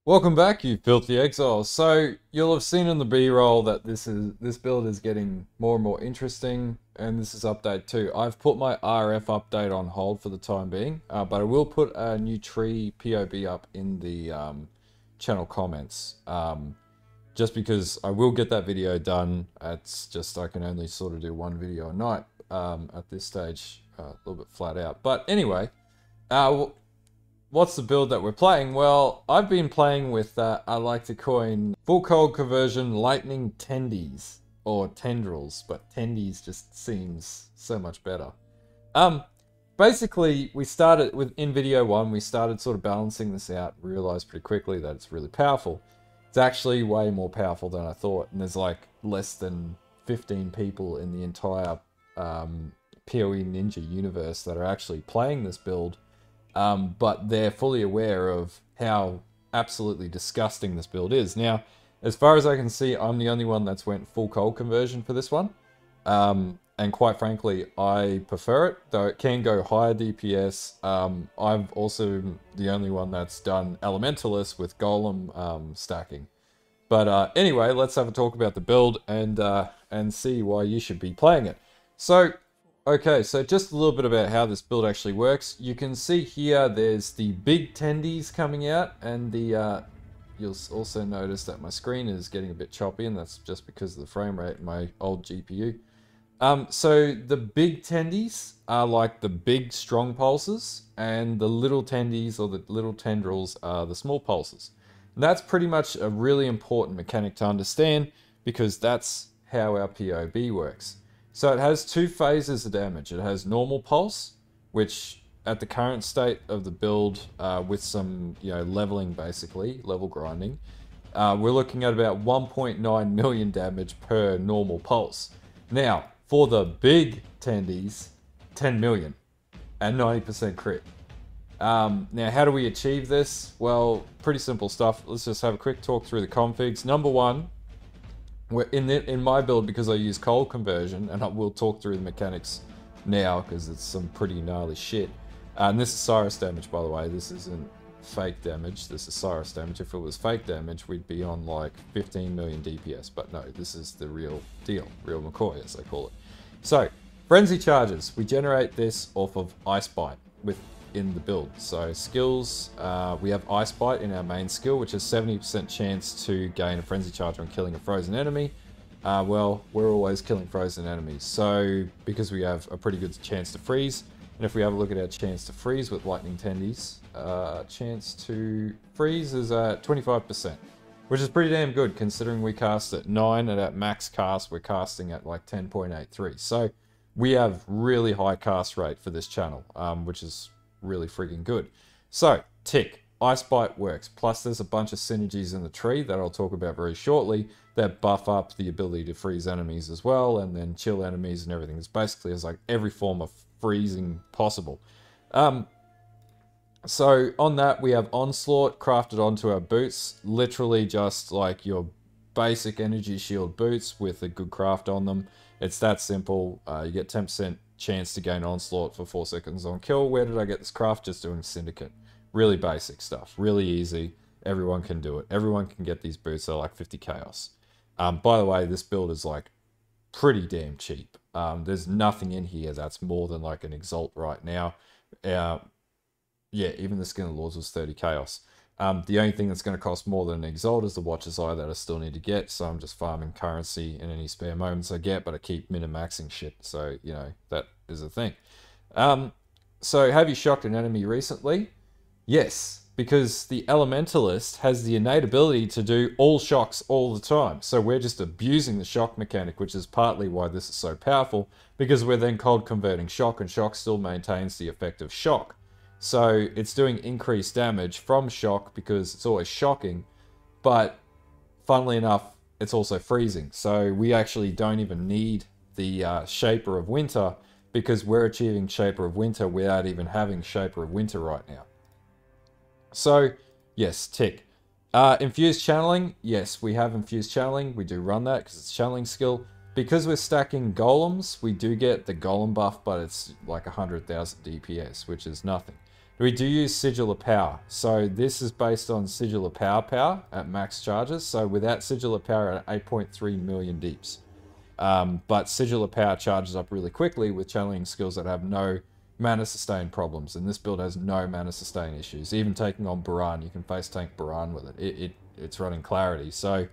Welcome back, you filthy exiles. So you'll have seen in the B-roll that this build is getting more and more interesting, and this is update 2. I've put my RF update on hold for the time being, but I will put a new tree POB up in the channel comments, just because I will get that video done. It's just I can only sort of do one video a night at this stage, a little bit flat out. But anyway, what's the build that we're playing? Well, I've been playing with, I like to coin full cold conversion lightning tendies, or tendrils, but tendies just seems so much better. Basically, we started in video 1, we started sort of balancing this out, realized pretty quickly that it's really powerful. It's actually way more powerful than I thought, and there's like less than 15 people in the entire POE.ninja universe that are actually playing this build. But they're fully aware of how absolutely disgusting this build is. Now, as far as I can see, I'm the only one that's went full cold conversion for this one. And quite frankly, I prefer it, though it can go higher DPS. I'm also the only one that's done Elementalist with Golem Stacking. But anyway, let's have a talk about the build and see why you should be playing it. So, okay, so just a little bit about how this build actually works. You can see here there's the big tendies coming out, and you'll also notice that my screen is getting a bit choppy, and that's just because of the frame rate in my old GPU. So the big tendies are like the big strong pulses, and the little tendies or the little tendrils are the small pulses. And that's pretty much a really important mechanic to understand, because that's how our POB works. So it has 2 phases of damage. It has normal pulse, which at the current state of the build, with some leveling, basically level grinding, we're looking at about 1.9 million damage per normal pulse. Now for the big tendies, 10 million and 90% crit. Now how do we achieve this? Well, pretty simple stuff. Let's just have a quick talk through the configs. Number 1. In my build, because I use cold conversion, and I will talk through the mechanics now because it's some pretty gnarly shit. And this is Cyrus damage, by the way. This isn't fake damage. This is Cyrus damage. If it was fake damage, we'd be on like 15 million DPS. But no, this is the real deal. Real McCoy, as they call it. So, frenzy charges. We generate this off of Ice Bite in the build. So skills, we have Ice Bite in our main skill, which is 70% chance to gain a frenzy charge on killing a frozen enemy. Well, we're always killing frozen enemies, so because we have a pretty good chance to freeze. And if we have a look at our chance to freeze with lightning tendies, chance to freeze is at 25%, which is pretty damn good considering we cast at 9, and at max cast we're casting at like 10.83. So we have really high cast rate for this channel, which is really friggin' good. So, tick. Ice Bite works. Plus there's a bunch of synergies in the tree that I'll talk about very shortly that buff up the ability to freeze enemies as well, and then chill enemies and everything. It's basically like every form of freezing possible. So on that we have Onslaught crafted onto our boots. Literally just like your basic energy shield boots with a good craft on them. It's that simple. You get 10% chance to gain Onslaught for 4 seconds on kill. Where did I get this craft? Just doing Syndicate. Really basic stuff. Really easy. Everyone can do it. Everyone can get these boots. They're like 50 chaos. By the way, this build is like pretty damn cheap. There's nothing in here that's more than like an Exalt right now. Yeah, even the Skin of the Lords was 30 chaos. The only thing that's going to cost more than an Exalt is the Watcher's Eye that I still need to get, so I'm just farming currency in any spare moments I get, but I keep min-maxing shit, so, that is a thing. So, have you shocked an enemy recently? Yes, because the Elementalist has the innate ability to do all shocks all the time, so we're just abusing the shock mechanic, which is partly why this is so powerful, because we're then cold converting shock, and shock still maintains the effect of shock. So it's doing increased damage from shock because it's always shocking, but funnily enough, it's also freezing. So we actually don't even need the Shaper of Winter, because we're achieving Shaper of Winter without even having Shaper of Winter right now. So yes, tick. Infused Channeling, yes, we have Infused Channeling. We do run that because it's channeling skill. Because we're stacking golems, we do get the golem buff, but it's like 100,000 DPS, which is nothing. We do use Sigil of Power. So this is based on Sigil of Power at max charges. So without Sigil of Power at 8.3 million deeps. But Sigil of Power charges up really quickly with channeling skills that have no mana sustain problems. And this build has no mana sustain issues. Even taking on Baran, you can face tank Baran with it. It's running clarity. So,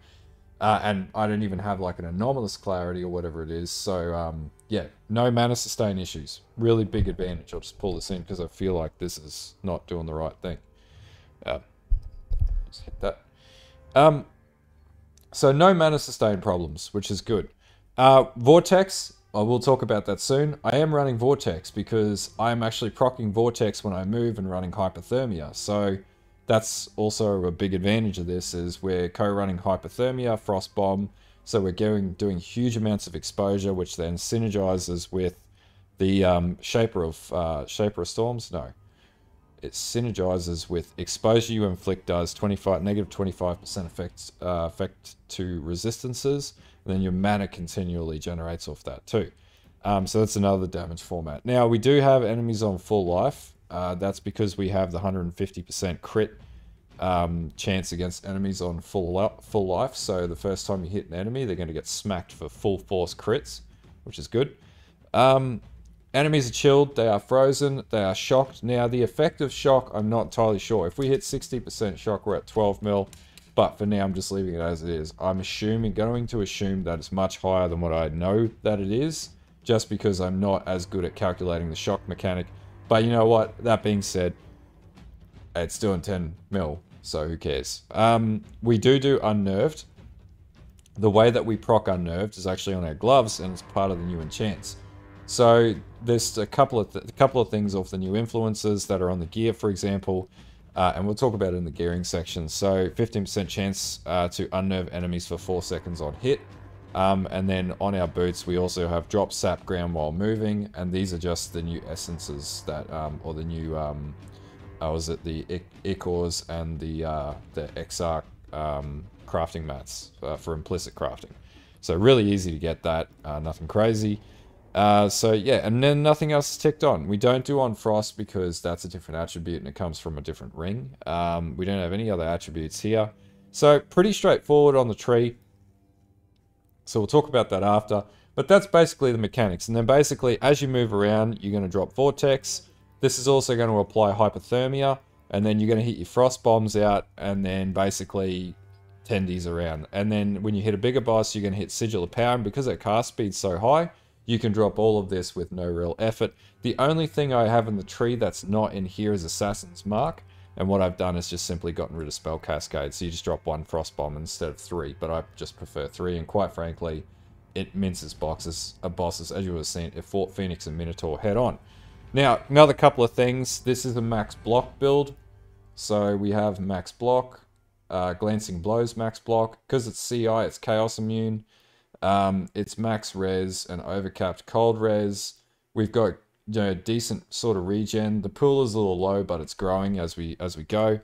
and I don't even have like an anomalous clarity or whatever it is. So, yeah, no mana sustain issues. Really big advantage. I'll just pull this in because I feel like this is not doing the right thing. Just hit that. So no mana sustain problems, which is good. Vortex, I will talk about that soon. I am running Vortex because I'm actually proccing Vortex when I move and running Hypothermia. So that's also a big advantage of this, is we're co-running Hypothermia, Frost Bomb. So we're doing huge amounts of exposure, which then synergizes with the Shaper of Storms. No, it synergizes with exposure you inflict does negative 25% effect to resistances. And then your mana continually generates off that too. So that's another damage format. Now we do have enemies on full life. That's because we have the 150% crit chance against enemies on full life. So the first time you hit an enemy, they're going to get smacked for full force crits, which is good. Enemies are chilled, they are frozen, they are shocked. Now the effect of shock, I'm not entirely sure. If we hit 60% shock, we're at 12 mil. But for now, I'm just leaving it as it is. I'm going to assume that it's much higher than what I know that it is, just because I'm not as good at calculating the shock mechanic. But you know what? That being said, it's doing 10 mil, so who cares? We do Unnerved. The way that we proc Unnerved is actually on our gloves, and it's part of the new enchants. So there's a couple of things off the new influences that are on the gear, for example. And we'll talk about it in the gearing section. So 15% chance to unnerve enemies for 4 seconds on hit. And then on our boots, we also have drop sap ground while moving. And these are just the new essences that, or the new, was it the Ichors and the XR crafting mats for implicit crafting. So really easy to get that, nothing crazy. So yeah, and then nothing else is ticked on. We don't do on Frost because that's a different attribute and it comes from a different ring. We don't have any other attributes here. So pretty straightforward on the tree. So we'll talk about that after. But that's basically the mechanics. And then basically, as you move around, you're going to drop Vortex. This is also going to apply Hypothermia. And then you're going to hit your Frost Bombs out. And then basically tendies around. And then when you hit a bigger boss, you're going to hit Sigil of Power. And because our cast speed's so high, you can drop all of this with no real effort. The only thing I have in the tree that's not in here is Assassin's Mark. And what I've done is just simply gotten rid of Spell Cascade. So you just drop 1 Frost Bomb instead of 3. But I just prefer 3. And quite frankly, it minces bosses. As you were seeing, it fought Phoenix and Minotaur head on. Now, another couple of things. This is a max block build. So we have max block. Glancing Blows max block. Because it's CI, it's Chaos Immune. It's max res and overcapped cold res. We've got, you know, decent sort of regen. The pool is a little low, but it's growing as we go.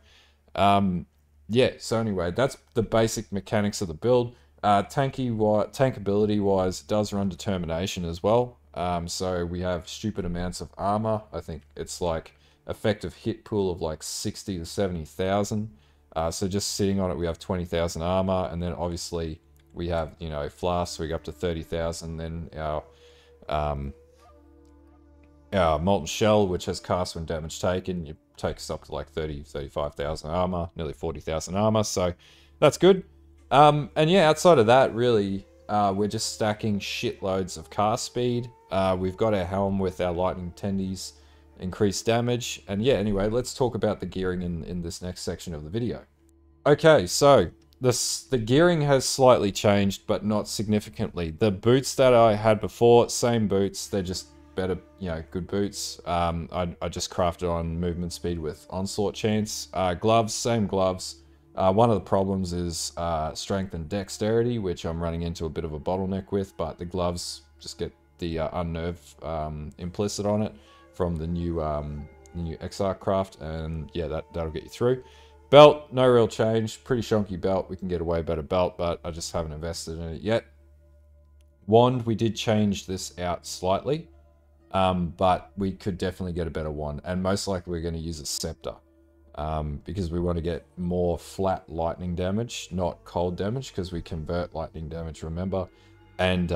Yeah, so anyway, that's the basic mechanics of the build. Tankability wise, it does run determination as well. So we have stupid amounts of armor. I think it's like effective hit pool of like 60 to 70,000. So just sitting on it, we have 20,000 armor, and then obviously we have, you know, flasks, so we go up to 30,000. Then our Molten Shell, which has cast when damage taken, you take us up to like 35,000 armor, nearly 40,000 armor, so that's good. And yeah, outside of that, really, we're just stacking shitloads of cast speed. We've got our helm with our lightning tendies, increased damage, and yeah, anyway, let's talk about the gearing in this next section of the video. Okay, so the gearing has slightly changed, but not significantly. The boots that I had before, same boots, they're just better, you know, good boots. I just crafted on movement speed with onslaught chance. Gloves, same gloves. One of the problems is strength and dexterity, which I'm running into a bit of a bottleneck with, but the gloves just get the unnerve implicit on it from the new Exile craft, and yeah, that'll get you through. Belt, no real change. Pretty shonky belt. We can get a way better belt, but I just haven't invested in it yet. Wand, we did change this out slightly. But we could definitely get a better one, and most likely we're going to use a scepter, because we want to get more flat lightning damage, not cold damage, because we convert lightning damage, remember, and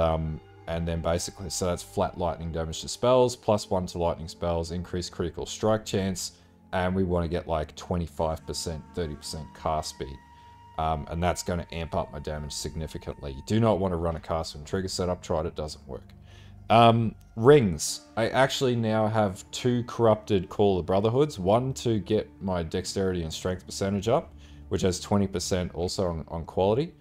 then basically, so that's flat lightning damage to spells, +1 to lightning spells, increased critical strike chance, and we want to get like 25%, 30% cast speed. And that's going to amp up my damage significantly. You do not want to run a cast and trigger setup. Tried it, doesn't work. Rings. I actually now have 2 corrupted Call of the Brotherhoods. One to get my dexterity and strength percentage up, which has 20% also on quality,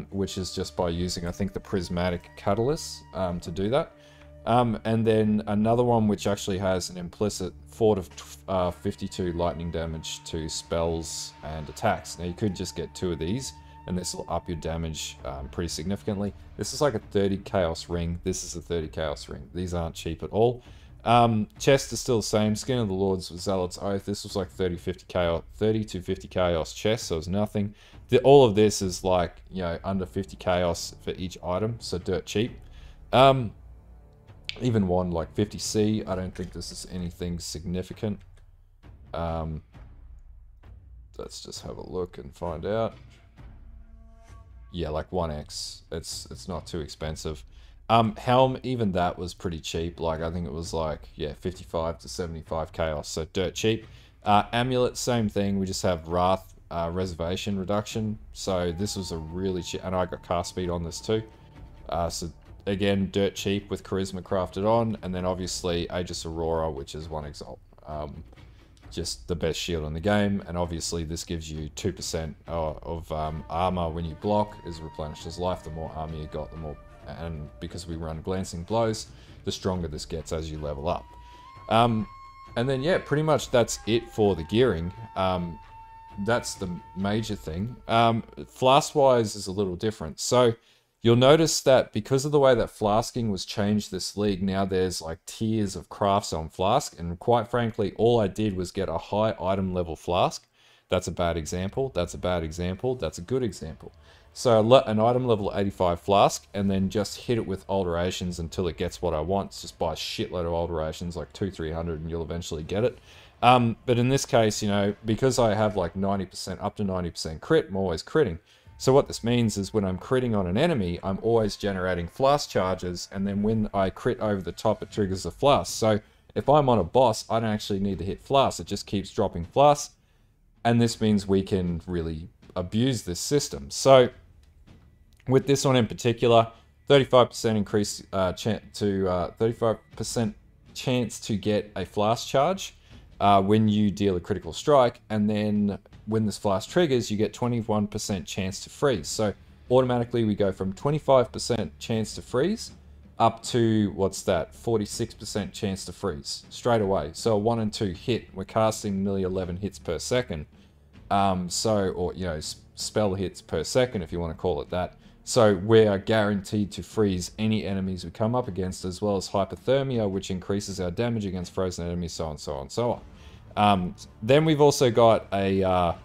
which is just by using, I think, the prismatic catalyst to do that. And then another one which actually has an implicit 4 to 52 lightning damage to spells and attacks. Now you could just get 2 of these, and this will up your damage pretty significantly. This is like a 30 chaos ring. This is a 30 chaos ring. These aren't cheap at all. Chest is still the same. Skin of the Lord's Zealot's Oath. This was like 30 to 50 chaos chest, so it's nothing. All of this is like, you know, under 50 chaos for each item, so dirt cheap. Even one like 50C, I don't think this is anything significant. Let's just have a look and find out. Yeah, like 1x. It's not too expensive. Helm, even that was pretty cheap. Like, I think it was like, yeah, 55 to 75 chaos, so dirt cheap. Amulet, same thing. We just have Wrath reservation reduction. So this was a really cheap, and I got cast speed on this too. So again, dirt cheap with charisma crafted on, and then obviously Aegis Aurora, which is 1 Exalt. Just the best shield in the game, and obviously this gives you 2% of armor when you block, is replenished as life. The more armor you got, the more, and because we run glancing blows, the stronger this gets as you level up. And then yeah, pretty much that's it for the gearing. That's the major thing. Flask wise is a little different. So you'll notice that because of the way that flasking was changed this league, now there's like tiers of crafts on flask, and quite frankly, all I did was get a high item level flask. That's a bad example, that's a bad example, that's a good example. So an item level 85 flask, and then just hit it with alterations until it gets what I want. Just buy a shitload of alterations, like 200-300, and you'll eventually get it. But in this case, you know, because I have like 90%, up to 90% crit, I'm always critting. So what this means is when I'm critting on an enemy, I'm always generating flask charges, and then when I crit over the top, it triggers a flask. So if I'm on a boss, I don't actually need to hit flask, it just keeps dropping flask, and this means we can really abuse this system. So with this one in particular, 35% increase to 35% chance to get a flask charge when you deal a critical strike, and then when this flask triggers, you get 21% chance to freeze. So automatically we go from 25% chance to freeze up to, what's that, 46% chance to freeze straight away. So a 1 and 2 hit, we're casting nearly 11 hits per second. Or, you know, spell hits per second, if you want to call it that. So we're guaranteed to freeze any enemies we come up against, as well as hypothermia, which increases our damage against frozen enemies, so on, so on, so on. Then we've also got a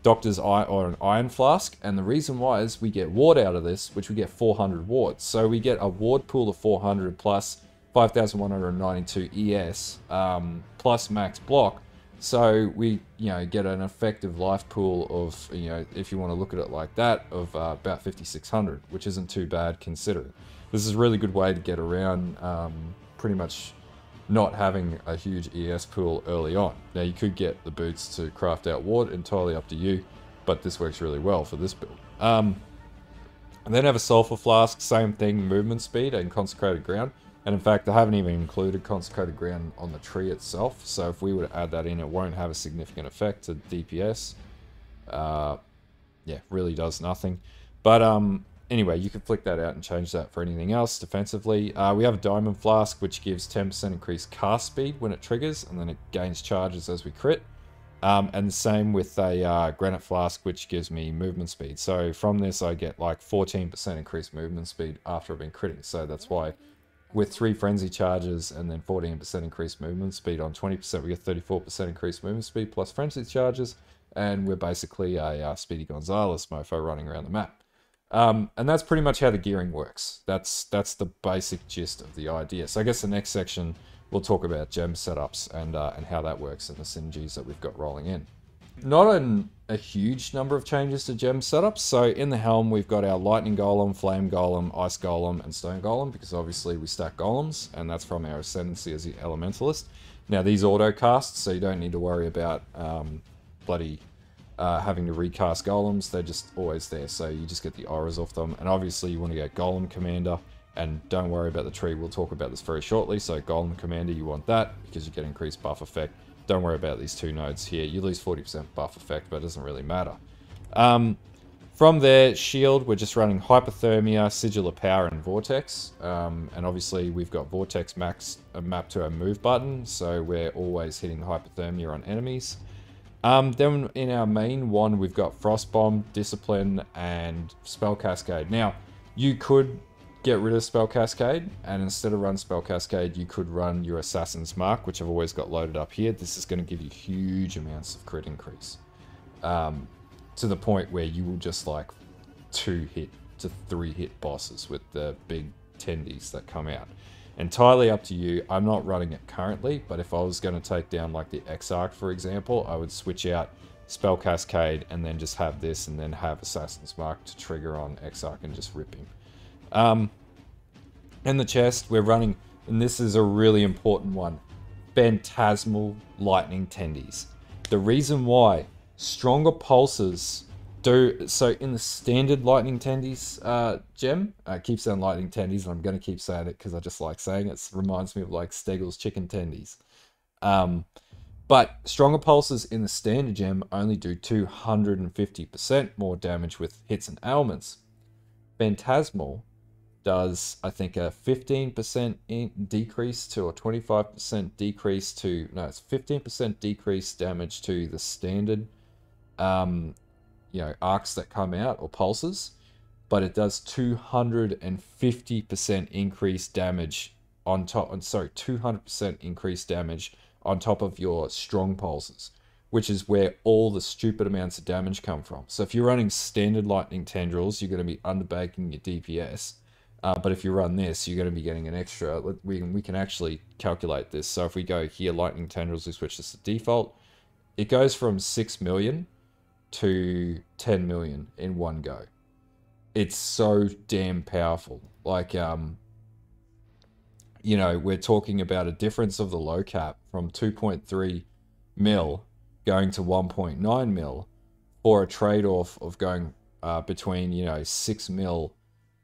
Doctor's Eye or an Iron Flask, and the reason why is we get ward out of this, which we get 400 wards. So we get a ward pool of 400 plus 5,192 ES plus max block. So we, you know, get an effective life pool of, you know, if you want to look at it like that, of about 5,600, which isn't too bad considering. This is a really good way to get around pretty much not having a huge ES pool early on. Now you could get the boots to craft out ward, entirely up to you, but this works really well for this build. And then have a sulfur flask, same thing, movement speed and consecrated ground. And in fact, I haven't even included consecrated ground on the tree itself, so if we were to add that in, it won't have a significant effect to DPS. Yeah, really does nothing. But anyway, you can flick that out and change that for anything else defensively. We have a diamond flask, which gives 10% increased cast speed when it triggers, and then it gains charges as we crit. And the same with a granite flask, which gives me movement speed. So from this, I get like 14% increased movement speed after I've been critting. So that's why with 3 frenzy charges and then 14% increased movement speed on 20%, we get 34% increased movement speed plus frenzy charges. And we're basically a Speedy Gonzalez mofo running around the map. And that's pretty much how the gearing works. That's the basic gist of the idea. So I guess the next section we'll talk about gem setups and how that works and the synergies that we've got rolling in. Not a huge number of changes to gem setups. So in the helm, we've got our lightning golem, flame golem, ice golem, and stone golem, because obviously we stack golems, and that's from our ascendancy as the elementalist. Now these auto cast, so you don't need to worry about having to recast golems. They're just always there, so you just get the auras off them. And obviously you want to get golem commander, and don't worry about the tree, we'll talk about this very shortly. So golem commander, you want that because you get increased buff effect. Don't worry about these two nodes here. You lose 40% buff effect, but it doesn't really matter. From there, shield, we're just running hypothermia, sigil of power, and vortex. And obviously we've got vortex max mapped to our move button, so we're always hitting hypothermia on enemies. Then in our main one, we've got frost bomb, discipline, and spell cascade. Now, you could get rid of spell cascade, and instead of run spell cascade, you could run your assassin's mark, which I've always got loaded up here. This is going to give you huge amounts of crit increase, to the point where you will just like 2-hit to 3-hit bosses with the big tendies that come out. Entirely up to you. I'm not running it currently, but if I was going to take down like the Exile, for example, I would switch out spell cascade and then just have this, and then have assassin's mark to trigger on Exile and just rip him. In the chest, we're running, and this is a really important one, phantasmal lightning tendies. The reason why stronger pulses do so in the standard lightning tendies gem, I keep saying lightning tendies, and I'm going to keep saying it because I just like saying it. It reminds me of like Stegel's chicken tendies. But stronger pulses in the standard gem only do 250% more damage with hits and ailments. Phantasmal does, I think, a 15% decrease to, or 25% decrease to, no, it's 15% decrease damage to the standard, arcs that come out, or pulses, but it does 250% increased damage on top, 200% increased damage on top of your strong pulses, which is where all the stupid amounts of damage come from. So if you're running standard lightning tendrils, you're going to be underbaking your DPS. But if you run this, you're going to be getting an extra. We can actually calculate this. So if we go here, lightning tendrils, we switch this to default. It goes from 6 million to 10 million in one go. It's so damn powerful. Like, we're talking about a difference of the low cap from 2.3 mil going to 1.9 mil for a trade-off of going between,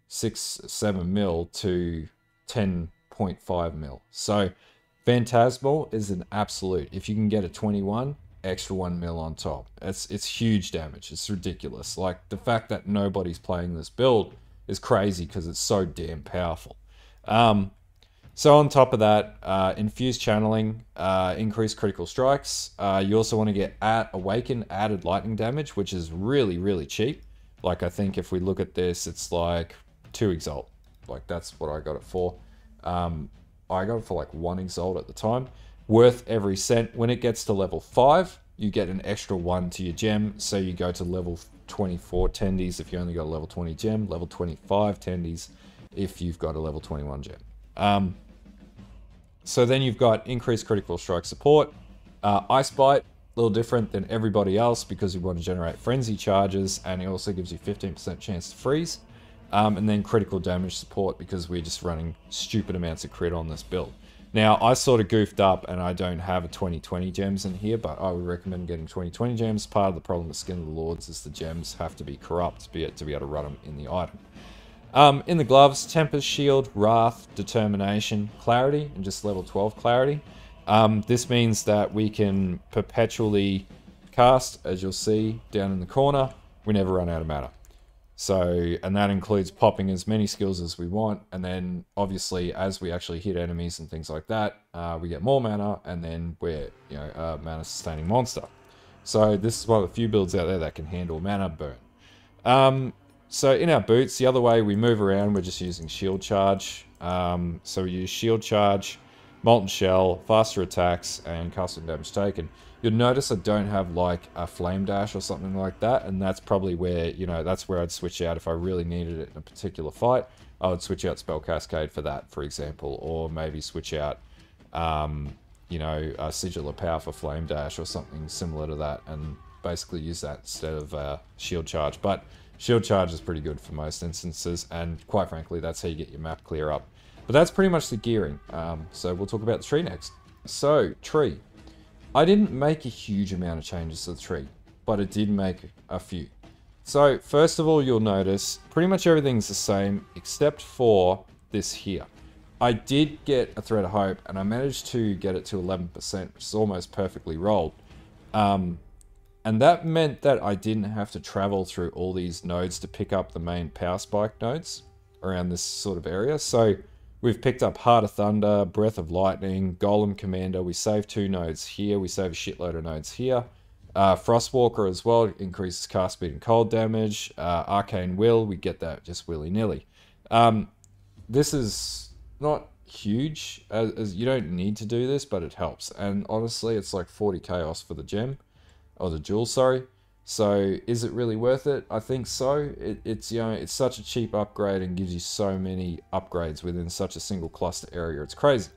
7 mil to 10.5 mil. So Phantasmal is an absolute. If you can get a 21, extra 1 mil on top. It's huge damage. It's ridiculous. Like, the fact that nobody's playing this build is crazy because it's so damn powerful. So on top of that, infused channeling, increased critical strikes. You also want to get awaken added lightning damage, which is really, really cheap. Like, I think if we look at this, it's like 2 exalt. Like, that's what I got it for. I got it for like 1 exalt at the time. Worth every cent. When it gets to level 5, you get an extra 1 to your gem. So you go to level 24 tendies if you only got a level 20 gem. Level 25 tendies if you've got a level 21 gem. So then you've got increased critical strike support. Ice Bite, a little different than everybody else because we want to generate frenzy charges, and it also gives you 15% chance to freeze. And then critical damage support because we're just running stupid amounts of crit on this build. Now, I sort of goofed up and I don't have a 2020 gems in here, but I would recommend getting 2020 gems. Part of the problem with Skin of the Lords is the gems have to be corrupt to be able to run them in the item. In the gloves, Tempest Shield, Wrath, Determination, Clarity, and just level 12 Clarity. This means that we can perpetually cast, as you'll see down in the corner. We never run out of mana. So, and that includes popping as many skills as we want, and then obviously as we actually hit enemies and things like that, we get more mana, and then we're a mana sustaining monster. So this is one of the few builds out there that can handle mana burn. So in our boots, the other way we move around, we're just using shield charge. So we use shield charge, molten shell, faster attacks, and custom damage taken. You'll notice I don't have like a flame dash or something like that, and that's probably where, you know, that's where I'd switch out if I really needed it in a particular fight. I would switch out Spell Cascade for that, for example, or maybe switch out, you know, Sigil of Power for flame dash or something similar to that, and basically use that instead of shield charge. But shield charge is pretty good for most instances, and quite frankly, that's how you get your map clear up. But that's pretty much the gearing. So we'll talk about the tree next. So, tree. I didn't make a huge amount of changes to the tree, but it did make a few. So, first of all, you'll notice pretty much everything's the same, except for this here. I did get a Thread of Hope, and I managed to get it to 11%, which is almost perfectly rolled. And that meant that I didn't have to travel through all these nodes to pick up the main power spike nodes around this sort of area. So we've picked up Heart of Thunder, Breath of Lightning, Golem Commander. We saved 2 nodes here. We save a shitload of nodes here. Frostwalker as well, increases cast speed and cold damage. Arcane Will, we get that just willy-nilly. This is not huge, as you don't need to do this, but it helps. And honestly, it's like 40 chaos for the gem. Or the jewel, sorry. So, is it really worth it? I think so. It's, you know, it's such a cheap upgrade and gives you so many upgrades within such a single cluster area. It's crazy.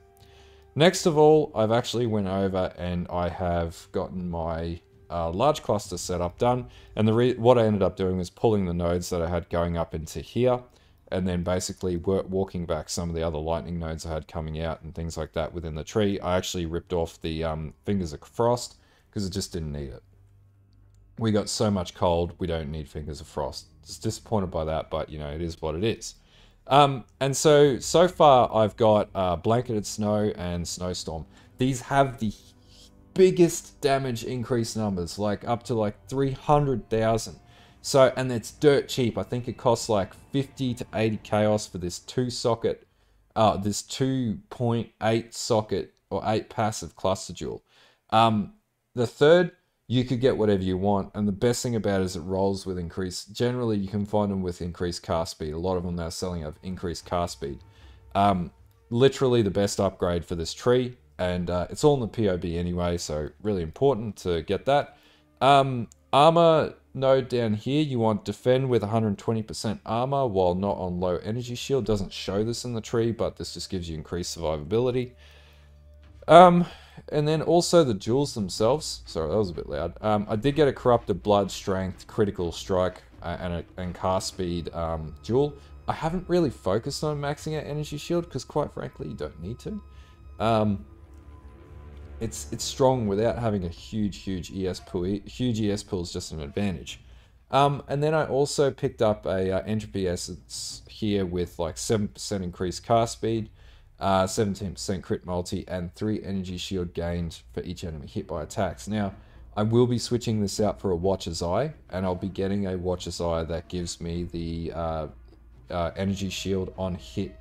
Next of all, I've actually went over and I have gotten my large cluster setup done. And what I ended up doing was pulling the nodes that I had going up into here, and then basically walking back some of the other lightning nodes I had coming out and things like that within the tree. I actually ripped off the Fingers of Frost because it just didn't need it. We got so much cold, we don't need Fingers of Frost. Just disappointed by that, but you know, it is what it is. And so far I've got Blanketed Snow and Snowstorm. These have the biggest damage increase numbers, like up to like 300,000. So, and it's dirt cheap. I think it costs like 50 to 80 chaos for this 2-socket, this 2.8 socket or 8 passive cluster jewel. The third, you could get whatever you want, and the best thing about it is it rolls with increased. Generally, you can find them with increased cast speed. A lot of them now selling have increased cast speed. Literally the best upgrade for this tree, and it's all in the POB anyway, so really important to get that. Armor node down here, you want defend with 120% armor while not on low energy shield. Doesn't show this in the tree, but this just gives you increased survivability. And then also the jewels themselves. Sorry, that was a bit loud. I did get a Corrupted Blood, Strength, Critical Strike, and Cast Speed jewel. I haven't really focused on maxing out Energy Shield because, quite frankly, you don't need to. It's strong without having a huge ES pool. Huge ES pool is just an advantage. And then I also picked up a Entropy Essence here with like 7% increased cast speed, 17% crit multi, and 3 energy shield gained for each enemy hit by attacks. Now, I will be switching this out for a Watcher's Eye, and I'll be getting a Watcher's Eye that gives me the energy shield on hit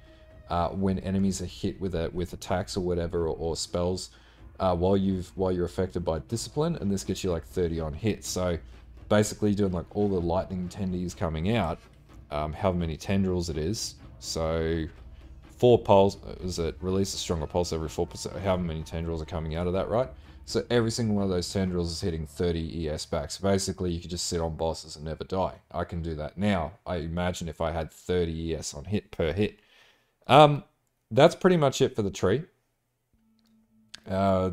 when enemies are hit with attacks or whatever, or spells while you're affected by discipline, and this gets you like 30 on hit. So basically doing like all the lightning tendies coming out, however many tendrils it is. So 4 pulse, is it release a stronger pulse every 4%, however many tendrils are coming out of that, right? So every single one of those tendrils is hitting 30 ES back. So basically you could just sit on bosses and never die. I can do that now. I imagine if I had 30 ES on hit per hit. That's pretty much it for the tree. Yeah,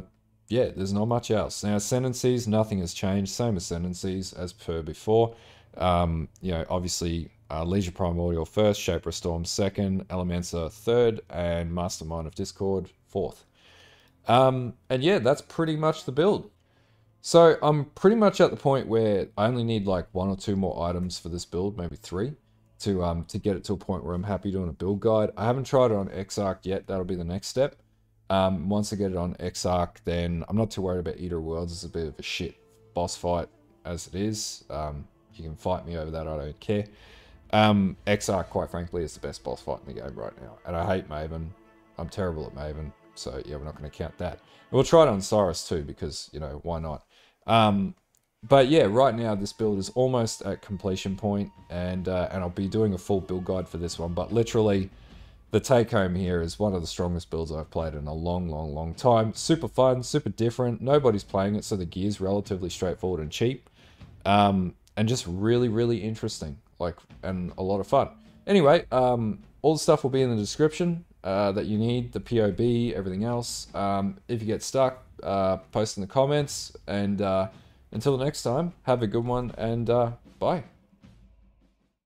there's not much else. Now, Ascendancies, nothing has changed. Same Ascendancies as per before. You know, obviously, Leisure Primordial first, Shaper of Storm second, Elementalist third, and Mastermind of Discord fourth. And yeah, that's pretty much the build. So I'm pretty much at the point where I only need like 1 or 2 more items for this build, maybe 3, to get it to a point where I'm happy doing a build guide. I haven't tried it on Exarch yet. That'll be the next step. Once I get it on Exarch, then I'm not too worried about Eater of Worlds. It's a bit of a shit boss fight as it is. You can fight me over that, I don't care. Exarch, quite frankly, is the best boss fight in the game right now. And I hate Maven. I'm terrible at Maven. So yeah, we're not going to count that. And we'll try it on Cyrus too, because, you know, why not? But yeah, right now this build is almost at completion point, and I'll be doing a full build guide for this one. But literally, the take home here is one of the strongest builds I've played in a long time. Super fun, super different. Nobody's playing it, so the gear's relatively straightforward and cheap. And just really interesting, like, and a lot of fun. Anyway, all the stuff will be in the description that you need, the POB, everything else. If you get stuck, post in the comments, and until next time, have a good one, and bye.